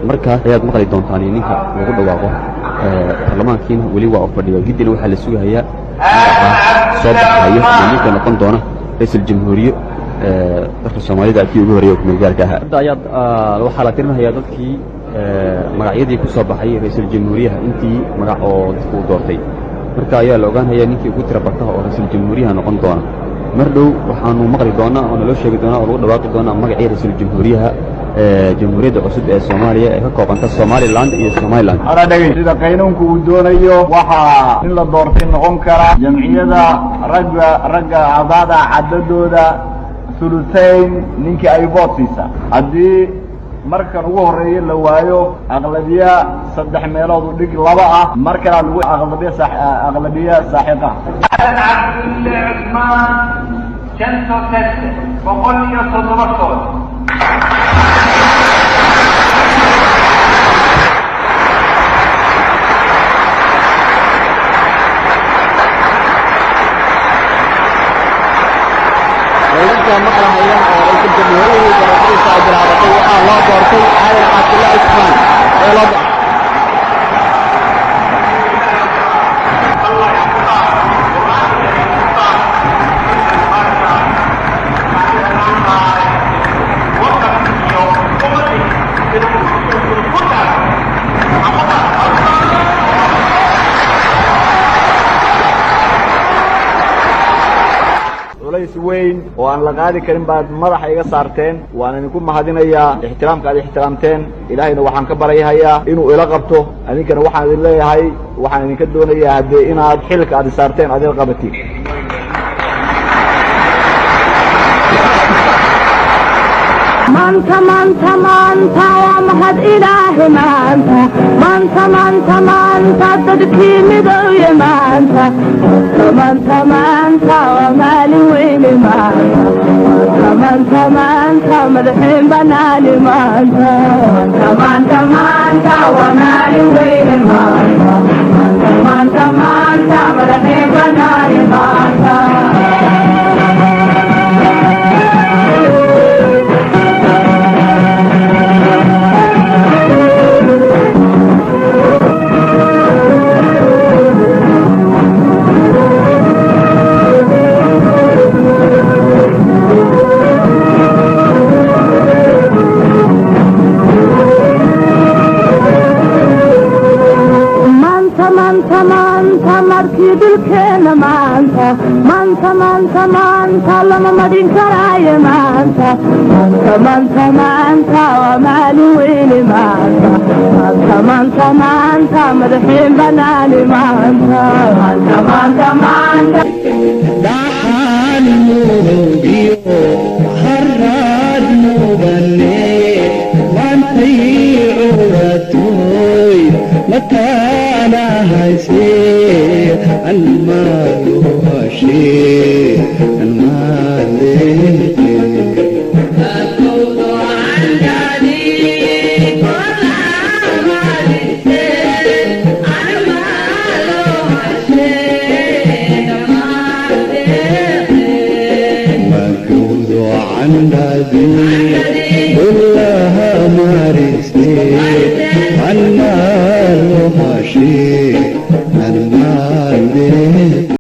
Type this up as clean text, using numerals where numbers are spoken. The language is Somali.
markaas ayaad maqli doontaan ninka lagu dhawaaqo baarlamaankiina weli waa fadhiyo gidina waxaa la sugayaa soo baxayo ninka noqon doona ra'iisul jamhuuriye dadka Soomaalida akii ugu horeeyay kuma gaarka ah hadda ayaad waxa la tirinayaa dadkii magacyadii ku soo baxay ra'iisul jamhuuriyaha intii magac oo dadku doortay marka ayaa la ogaanayaa ninkii ugu tira badnaa oo ra'iisul jamhuuriyaha noqon doona mardhow waxaanu maqli doonaa oo loo sheegi doonaa oo lagu dhawaaqi doonaa magacii ra'iisul jamhuuriyaha jamhuuriyadda cusub ee Soomaaliya ee ka koobanta Somaliland iyo Somaliland sida qaynuunku uu doonayo waxa in la doortay noqon kara jamciyada ragga cadada cadadooda ثلثين ninkii ay vootisa hadii markan ugu horeeyay la waayo aqlabiya 3 meelood u dhig laba ah markan lagu aqlabiya saaxiqa Abdullah Usman janto teste boqol iyo 7 مقرهيا رئيس الجمهورية ورئيس الجمهورية الله دورتي على عبد الله عثمان weyn oo aan la qaadi karin baad madaxa iga saarteen waan idinku mahadinayaa ixtiraamka aad ixtiraamteen ilaahayna waxaan ka baryahayaa inuu ila qabto adinkana waxaan idin leeyahay waxaan idinka doonayaa hadee inaad xilka aad saarteen aad ila qabatiin manta waa mahad ilaahi maanta dadkii midowye maanta waa maalin weyne maanta madaxiin banaani maanta waa maalin weyne maanta madaxiin banaani maanta markii dilkeena maanta lama madhin karaaye maanta waa maalin weyne maanta madaxiin banaani maanta dhaxaan muugiyo haraad mudane maantay curatoy mataana haysee المال هو شيء المال